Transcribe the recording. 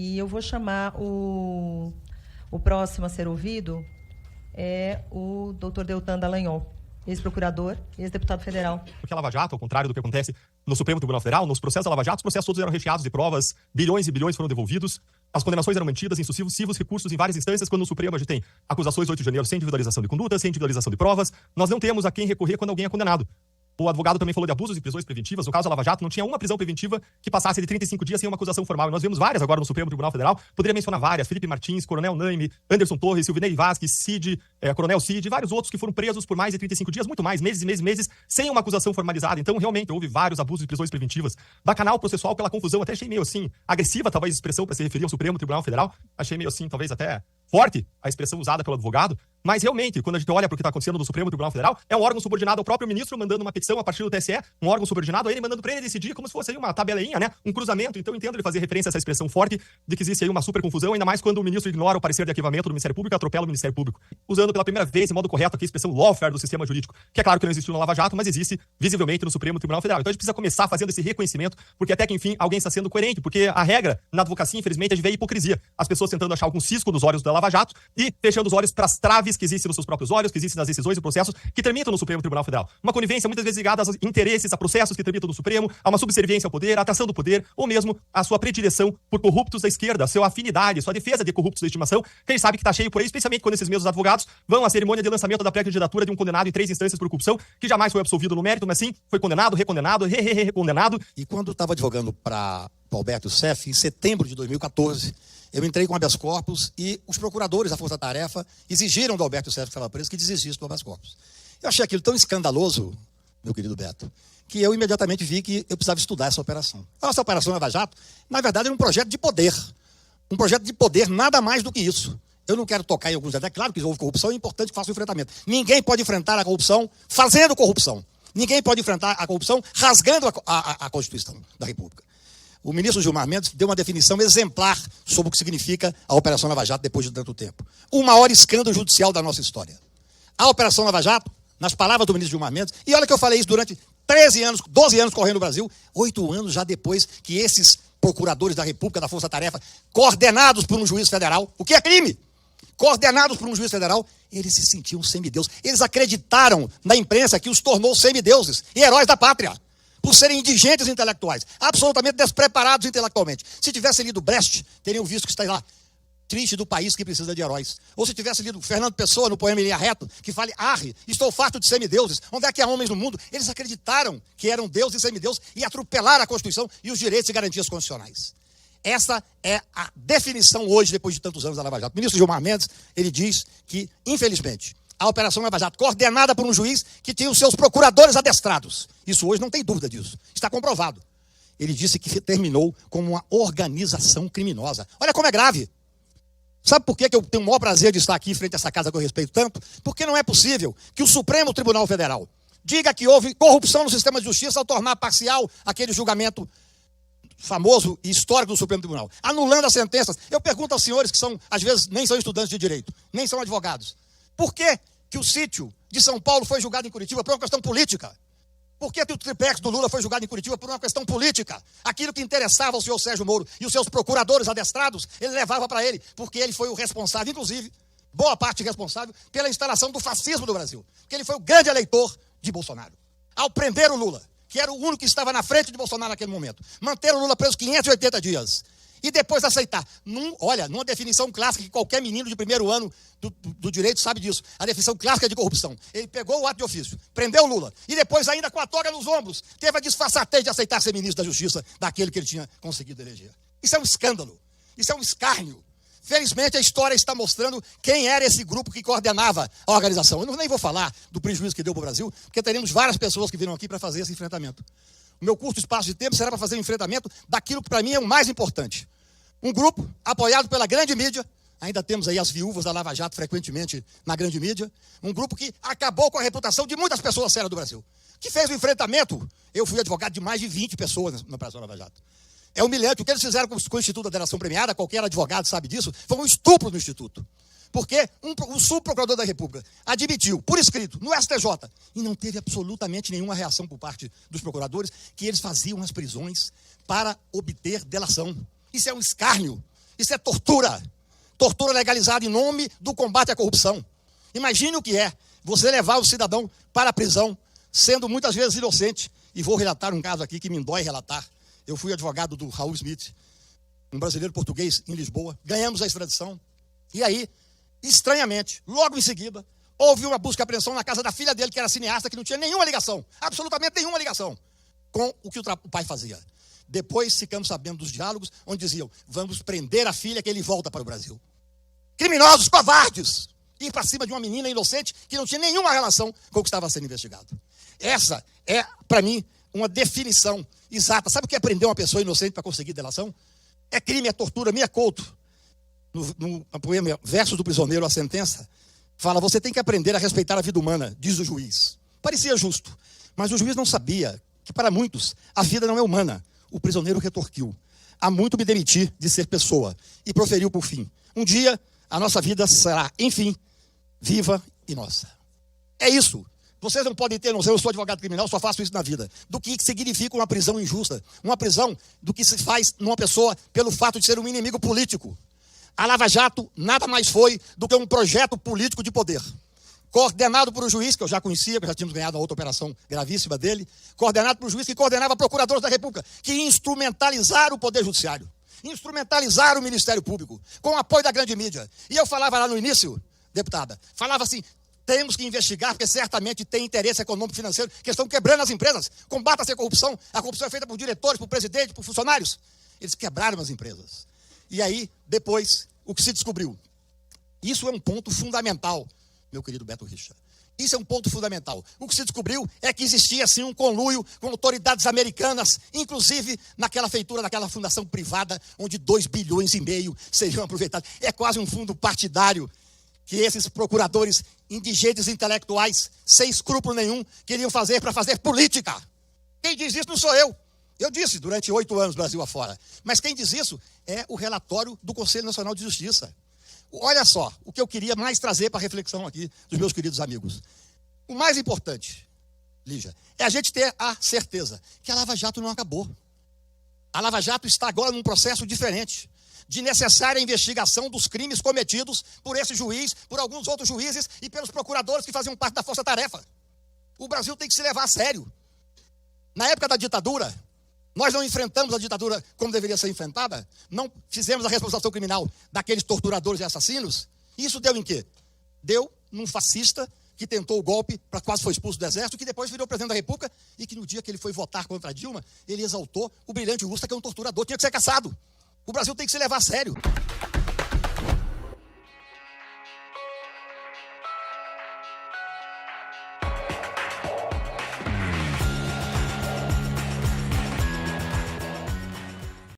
E eu vou chamar o próximo a ser ouvido, é o doutor Deltan Dallagnol, ex-procurador, ex-deputado federal. Porque a Lava Jato, ao contrário do que acontece no Supremo Tribunal Federal, nos processos da Lava Jato, os processos todos eram recheados de provas, bilhões e bilhões foram devolvidos, as condenações eram mantidas em sucessivos recursos em várias instâncias, quando no Supremo a gente tem acusações 8 de janeiro sem individualização de conduta, sem individualização de provas, nós não temos a quem recorrer quando alguém é condenado. O advogado também falou de abusos e prisões preventivas. No caso da Lava Jato, não tinha uma prisão preventiva que passasse de 35 dias sem uma acusação formal. E nós vemos várias agora no Supremo Tribunal Federal. Poderia mencionar várias. Felipe Martins, Coronel Naime, Anderson Torres, Silvinei Vasquez, Cid, Coronel Cid e vários outros que foram presos por mais de 35 dias, muito mais, meses e meses e meses, sem uma acusação formalizada. Então, realmente, houve vários abusos e prisões preventivas. Bacanal processual pela confusão. Até achei meio assim, agressiva, talvez, a expressão para se referir ao Supremo Tribunal Federal. Achei meio assim, talvez até forte a expressão usada pelo advogado. Mas, realmente, quando a gente olha para o que está acontecendo no Supremo Tribunal Federal, é um órgão subordinado ao próprio ministro mandando uma petição a partir do TSE, um órgão subordinado a ele mandando para ele decidir como se fosse aí uma tabelinha, né? Um cruzamento. Então, eu entendo ele fazer referência a essa expressão forte de que existe aí uma super confusão, ainda mais quando o ministro ignora o parecer de arquivamento do Ministério Público e atropela o Ministério Público. Usando pela primeira vez, em modo correto, aqui a expressão lawfare do sistema jurídico, que é claro que não existiu na Lava Jato, mas existe visivelmente no Supremo Tribunal Federal. Então, a gente precisa começar fazendo esse reconhecimento, porque até que, enfim, alguém está sendo coerente, porque a regra na advocacia, infelizmente, é de ver a hipocrisia. As pessoas tentando achar algum cisco nos olhos da Lava Jato e fechando os olhos para as traves que existem nos seus próprios olhos, que existem nas decisões e processos que tramitam no Supremo Tribunal Federal. Uma conivência muitas vezes ligada aos interesses, a processos que tramitam no Supremo, a uma subserviência ao poder, a atração do poder, ou mesmo a sua predileção por corruptos da esquerda, a sua afinidade, sua defesa de corruptos da estimação, que a gente sabe que está cheio por aí, especialmente quando esses mesmos advogados vão à cerimônia de lançamento da pré-candidatura de um condenado em 3 instâncias por corrupção, que jamais foi absolvido no mérito, mas sim foi condenado, recondenado, recondenado. E quando eu estava advogando para Alberto Seff, em setembro de 2014, eu entrei com habeas corpus e os procuradores da Força Tarefa exigiram do Alberto Seff, que estava preso, que desistisse do habeas corpus. Eu achei aquilo tão escandaloso, meu querido Beto, que eu imediatamente vi que eu precisava estudar essa operação. A nossa operação Lava Jato, na verdade, era um projeto de poder. Um projeto de poder, nada mais do que isso. Eu não quero tocar em alguns detalhes. Claro que houve corrupção, é importante que faça o enfrentamento. Ninguém pode enfrentar a corrupção fazendo corrupção. Ninguém pode enfrentar a corrupção rasgando a Constituição da República. O ministro Gilmar Mendes deu uma definição exemplar sobre o que significa a Operação Lava Jato depois de tanto tempo. O maior escândalo judicial da nossa história. A Operação Lava Jato, nas palavras do ministro Gilmar Mendes, e olha que eu falei isso durante 13 anos, 12 anos correndo no Brasil, 8 anos já depois que esses procuradores da República, da Força Tarefa, coordenados por um juiz federal, o que é crime? Coordenados por um juiz federal, eles se sentiam semideus. Eles acreditaram na imprensa que os tornou semideuses e heróis da pátria, por serem indigentes intelectuais, absolutamente despreparados intelectualmente. Se tivesse lido Brecht, teriam visto que está lá, triste do país que precisa de heróis. Ou se tivesse lido Fernando Pessoa, no poema Em Linha Reta, que fale, arre, estou farto de semideuses, onde é que há homens no mundo? Eles acreditaram que eram deuses e semideuses e atropelaram a Constituição e os direitos e garantias constitucionais. Essa é a definição hoje, depois de tantos anos da Lava Jato. O ministro Gilmar Mendes, ele diz que, infelizmente, a Operação Lava Jato, coordenada por um juiz que tinha os seus procuradores adestrados. Isso hoje não tem dúvida disso. Está comprovado. Ele disse que terminou como uma organização criminosa. Olha como é grave. Sabe por que eu tenho o maior prazer de estar aqui em frente a essa casa que eu respeito tanto? Porque não é possível que o Supremo Tribunal Federal diga que houve corrupção no sistema de justiça ao tornar parcial aquele julgamento famoso e histórico do Supremo Tribunal, anulando as sentenças. Eu pergunto aos senhores que são, às vezes, nem são estudantes de direito, nem são advogados. Por que o sítio de São Paulo foi julgado em Curitiba por uma questão política? Por que o triplex do Lula foi julgado em Curitiba por uma questão política? Aquilo que interessava ao senhor Sérgio Moro e os seus procuradores adestrados, ele levava para ele, porque ele foi o responsável, inclusive, boa parte responsável, pela instalação do fascismo do Brasil. Porque ele foi o grande eleitor de Bolsonaro. Ao prender o Lula, que era o único que estava na frente de Bolsonaro naquele momento, manter o Lula preso 580 dias, e depois aceitar. Numa definição clássica, que qualquer menino de primeiro ano do direito sabe disso, a definição clássica de corrupção. Ele pegou o ato de ofício, prendeu o Lula, e depois ainda com a toga nos ombros, teve a disfarçatez de aceitar ser ministro da Justiça daquele que ele tinha conseguido eleger. Isso é um escândalo, isso é um escárnio. Felizmente a história está mostrando quem era esse grupo que coordenava a organização. Eu nem vou falar do prejuízo que deu para o Brasil, porque teremos várias pessoas que viram aqui para fazer esse enfrentamento. O meu curto espaço de tempo será para fazer o enfrentamento daquilo que para mim é o mais importante. Um grupo apoiado pela grande mídia, ainda temos aí as viúvas da Lava Jato frequentemente na grande mídia, um grupo que acabou com a reputação de muitas pessoas sérias do Brasil, que fez o enfrentamento. Eu fui advogado de mais de 20 pessoas na Operação Lava Jato. É humilhante. O que eles fizeram com o Instituto da Delação Premiada, qualquer advogado sabe disso, foi um estupro do Instituto. Porque um subprocurador da República admitiu, por escrito, no STJ, e não teve absolutamente nenhuma reação por parte dos procuradores, que eles faziam as prisões para obter delação. Isso é um escárnio. Isso é tortura. Tortura legalizada em nome do combate à corrupção. Imagine o que é você levar o cidadão para a prisão, sendo muitas vezes inocente. E vou relatar um caso aqui que me dói relatar. Eu fui advogado do Raul Smith, um brasileiro português em Lisboa. Ganhamos a extradição. E aí, estranhamente, logo em seguida, houve uma busca e apreensão na casa da filha dele, que era cineasta, que não tinha nenhuma ligação, absolutamente nenhuma ligação, com o que o pai fazia. Depois ficamos sabendo dos diálogos, onde diziam, vamos prender a filha que ele volta para o Brasil. Criminosos, covardes, ir para cima de uma menina inocente que não tinha nenhuma relação com o que estava sendo investigado. Essa é, para mim, uma definição exata. Sabe o que é prender uma pessoa inocente para conseguir delação? É crime, é tortura, mea culpa. No poema Versos do Prisioneiro, a sentença, fala, você tem que aprender a respeitar a vida humana, diz o juiz. Parecia justo, mas o juiz não sabia que para muitos a vida não é humana. O prisioneiro retorquiu. Há muito me demiti de ser pessoa e proferiu por fim. Um dia a nossa vida será, enfim, viva e nossa. É isso. Vocês não podem ter noção, eu sou advogado criminal, só faço isso na vida. Do que significa uma prisão injusta. Uma prisão do que se faz numa pessoa pelo fato de ser um inimigo político. A Lava Jato nada mais foi do que um projeto político de poder. Coordenado por um juiz, que eu já conhecia, que já tínhamos ganhado a outra operação gravíssima dele, coordenado por um juiz que coordenava procuradores da República, que instrumentalizaram o Poder Judiciário, instrumentalizaram o Ministério Público, com o apoio da grande mídia. E eu falava lá no início, deputada, falava assim, temos que investigar, porque certamente tem interesse econômico e financeiro, que estão quebrando as empresas, combata-se a corrupção é feita por diretores, por presidente, por funcionários. Eles quebraram as empresas. E aí, depois, o que se descobriu? Isso é um ponto fundamental, meu querido Beto Richa. Isso é um ponto fundamental. O que se descobriu é que existia, sim, um conluio com autoridades americanas, inclusive naquela feitura daquela fundação privada, onde 2,5 bilhões seriam aproveitados. É quase um fundo partidário que esses procuradores indigentes intelectuais, sem escrúpulo nenhum, queriam fazer para fazer política. Quem diz isso não sou eu. Eu disse durante 8 anos Brasil afora. Mas quem diz isso é o relatório do Conselho Nacional de Justiça. Olha só, o que eu queria mais trazer para a reflexão aqui dos meus queridos amigos. O mais importante, Lígia, é a gente ter a certeza que a Lava Jato não acabou. A Lava Jato está agora num processo diferente, de necessária investigação dos crimes cometidos por esse juiz, por alguns outros juízes e pelos procuradores que faziam parte da força-tarefa. O Brasil tem que se levar a sério. Na época da ditadura, nós não enfrentamos a ditadura como deveria ser enfrentada, não fizemos a responsabilização criminal daqueles torturadores e assassinos. E isso deu em quê? Deu num fascista que tentou o golpe, quase foi expulso do exército, que depois virou presidente da República e que no dia que ele foi votar contra a Dilma, ele exaltou o brilhante Ustra, que é um torturador, tinha que ser caçado. O Brasil tem que se levar a sério.